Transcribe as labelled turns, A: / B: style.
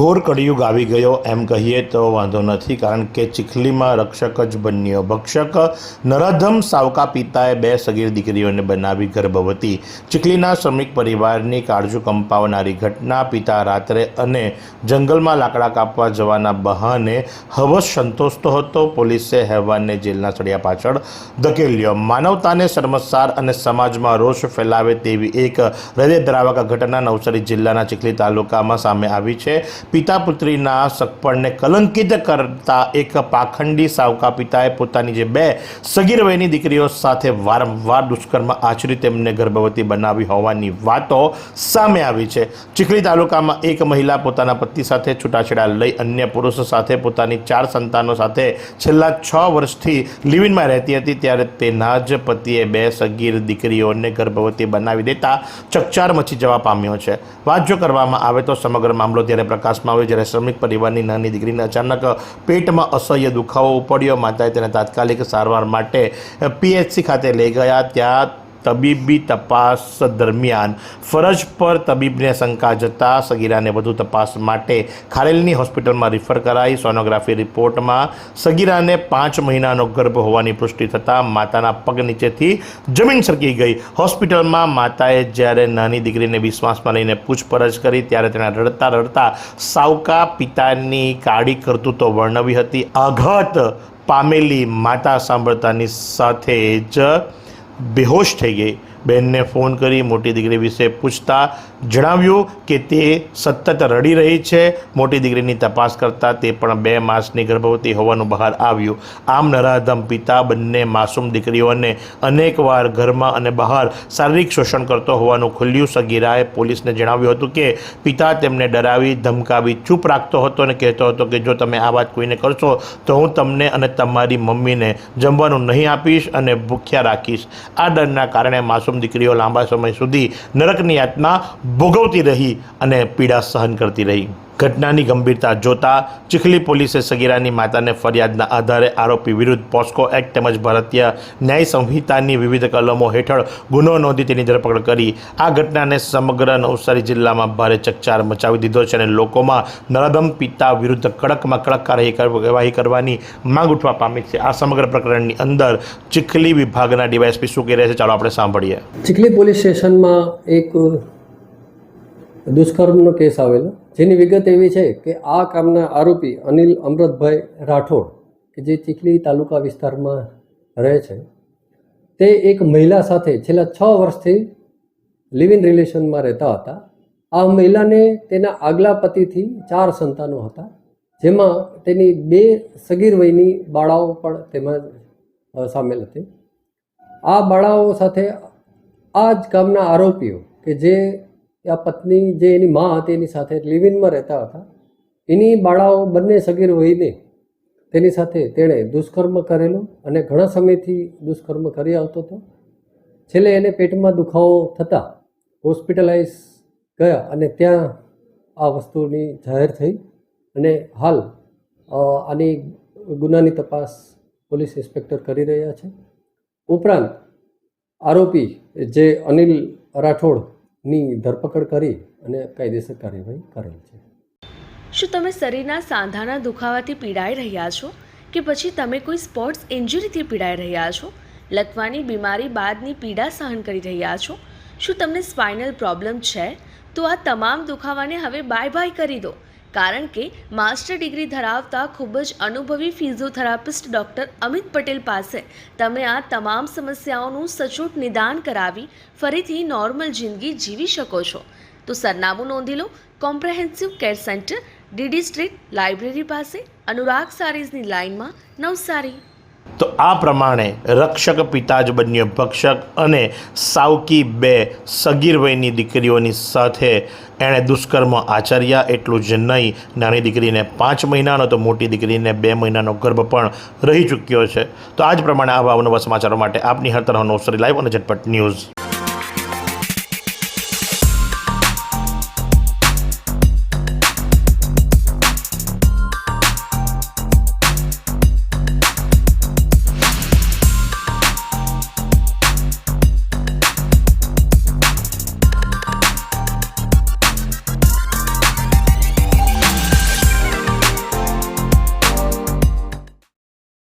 A: ઘોર કળિયુગ આવી ગયો એમ કહીએ તો વાંધો નથી, કારણ કે ચીખલીમાં રક્ષક જ બન્યો ભક્ષક. નરાધમ સાવકા પિતાએ બે સગીર દીકરીઓને બનાવી ગર્ભવતી. ચીખલીના શ્રમિક પરિવારની કાળજુ કંપાવનારી ઘટના. પિતા રાત્રે અને જંગલમાં લાકડા કાપવા જવાના બહાને હવસ સંતોષતો હતો. પોલીસે હેવાનને જેલના સળિયા પાછળ ધકેલ્યો. માનવતાને શર્મસાર અને સમાજમાં રોષ ફેલાવે તેવી એક હૃદય ધરાવક ઘટના નવસારી જિલ્લાના ચીખલી તાલુકામાં સામે આવી છે. પિતા પુત્રીના સગપણને કલંકિત કરતા એક પાખંડી સાવકા પિતાએ પોતાની જે બે સગીર વયની દીકરીઓ સાથે વારંવાર દુષ્કર્મ આચરી તેમને ગર્ભવતી બનાવી હોવાની વાતો સામે આવી છે. ચીખલી તાલુકામાં એક મહિલા પોતાના પતિ સાથે છૂટાછેડા લઈ અન્ય પુરુષ સાથે પોતાની 4 સંતાનો સાથે છેલ્લા 6 વર્ષથી લિવિનમાં રહેતી હતી. ત્યારે તેના જ પતિએ બે સગીર દીકરીઓને ગર્ભવતી બનાવી દેતા ચકચાર મચી જવા પામ્યો છે. વાત જો કરવામાં આવે તો સમગ્ર મામલો ત્યારે પ્રકાશમાં આવ્યો જ્યારે શ્રમિક પરિવારની નાની દીકરીને અચાનક પેટમાં અસહ્ય દુખાવો ઉપડ્યો. માતાએ તેને તાત્કાલિક સારવાર માટે PHC ખાતે લઈ ગયા. ત્યાં તબીબી તપાસ દરમિયાન ફરજ પર તબીબને શંકા જતાં સગીરાને વધુ તપાસ માટે ખારેલની હોસ્પિટલમાં રિફર કરાઈ. સોનોગ્રાફી રિપોર્ટમાં સગીરાને 5 મહિનાનો ગર્ભ હોવાની પુષ્ટિ થતાં માતાના પગ નીચેથી જમીન સરકી ગઈ. હોસ્પિટલમાં માતાએ જ્યારે નાની દીકરીને વિશ્વાસમાં લઈને પૂછપરછ કરી ત્યારે તેણે રડતા રડતા સાવકા પિતાની કાળી કરતૂતો વર્ણવી હતી. આઘાત પામેલી માતા સાંભળતાની સાથે જ બેહોશ થઈ ગઈ. બહેનને ફોન કરી મોટી દીકરી વિશે પૂછતા જણાવ્યું કે તે સતત રડી રહી છે. મોટી દીકરીની તપાસ કરતાં તે પણ 2 માસની ગર્ભવતી હોવાનું બહાર આવ્યું. આમ નરાધમ પિતા બંને માસૂમ દીકરીઓને અનેકવાર ઘરમાં અને બહાર શારીરિક શોષણ કરતો હોવાનું ખુલ્યું. સગીરાએ પોલીસને જણાવ્યું હતું કે પિતા તેમને ડરાવી ધમકાવી ચૂપ રાખતો હતો અને કહેતો હતો કે જો તમે આ વાત કોઈને કરશો તો હું તમને અને તમારી મમ્મીને જમવાનું નહીં આપીશ અને ભૂખ્યા રાખીશ. આ ડરના કારણે માસૂમ દીકરીઓ લાંબા સમય સુધી નરકની યાતના ભોગવતી રહી અને પીડા સહન કરતી રહી. ઘટનાની ગંભીરતા જોતા ચીખલી પોલીસે સગીરાની માતાને ફરિયાદના આધારે આરોપી વિરુદ્ધ પોસ્કો એક્ટ તેમજ ભારતીય ન્યાય સંહિતાની વિવિધ કલમો હેઠળ ગુનો નોંધી તેની ધરપકડ કરી. આ ઘટનાને સમગ્ર નવસારી જિલ્લામાં ભારે ચકચાર મચાવી દીધો છે અને લોકોમાં નરાધમ પિતા વિરુદ્ધ કડકમાં કડક કાર્યવાહી કરવાની માંગ ઉઠવા પામી છે. આ સમગ્ર પ્રકરણની અંદર ચીખલી વિભાગના DYSP શું કહી રહ્યા છે ચાલો આપણે સાંભળીએ.
B: ચીખલી પોલીસ સ્ટેશનમાં એક દુષ્કર્મનો કેસ આવેલો, જેની વિગત એવી છે કે આ કામના આરોપી અનિલ અમૃતભાઈ રાઠોડ કે જે ચીખલી તાલુકા વિસ્તારમાં રહે છે, તે એક મહિલા સાથે છેલ્લા 6 વર્ષથી લિવ ઇન રિલેશનમાં રહેતા હતા. આ મહિલાને તેના આગલા પતિથી 4 સંતાનો હતા, જેમાં તેની 2 સગીર વયની બાળાઓ પણ તેમાં સામેલ હતી. આ બાળાઓ સાથે આ જ ગામના આરોપીઓ કે જે આ પત્ની જે એની મા હતી એની સાથે લિવિનમાં રહેતા હતા, એની બાળાઓ બંને સગીર વયને તેની સાથે તેણે દુષ્કર્મ કરેલું અને ઘણા સમયથી દુષ્કર્મ કરી આવતો હતો. છેલ્લે એને પેટમાં દુખાવો થતાં હોસ્પિટલાઇઝ ગયા અને ત્યાં આ વસ્તુની જાહેર થઈ અને હાલ આની ગુનાની તપાસ પોલીસ ઇન્સ્પેક્ટર કરી રહ્યા છે. ઉપરાંત આરોપી જે અનિલ રાઠોડની ધરપકડ કરી અને કાયદેસર કાર્યવાહી કરેલ છે.
C: શું તમે શરીરના સાંધાના દુખાવાથી પીડાઈ રહ્યા છો કે પછી તમે કોઈ સ્પોર્ટ્સ ઇન્જરીથી પીડાઈ રહ્યા છો? લકવાની બીમારી બાદની પીડા સહન કરી રહ્યા છો? શું તમને સ્પાઇનલ પ્રોબ્લેમ છે? તો આ તમામ દુખાવાને હવે બાય કરી દો, કારણ કે માસ્ટર ડિગ્રી ધરાવતા ખૂબ જ અનુભવી ફિઝિયોથેરાપિસ્ટ ડૉક્ટર અમિત પટેલ પાસે તમે આ તમામ સમસ્યાઓનું સચોટ નિદાન કરાવી ફરીથી નોર્મલ જિંદગી જીવી શકો છો. તો સરનામું નોંધી લો. Comprehensive care centre, DD street, library પાસે, અનુરાગ સારીઝની લાઇનમાં, નવસારી.
A: તો આ પ્રમાણે રક્ષક પિતા જ બન્યો ભક્ષક અને સાવકી 2 સગીર વયની દીકરીઓની સાથે એણે દુષ્કર્મ આચર્યા. એટલું જ નહીં, નાની દીકરીને 5 મહિનાનો તો મોટી દીકરીને 2 મહિનાનો ગર્ભ પણ રહી ચૂક્યો છે. તો આ જ પ્રમાણે આવા અવનવા સમાચારો માટે આપની હર તરફ નવસારી લાઈવ અને ઝટપટ ન્યૂઝ.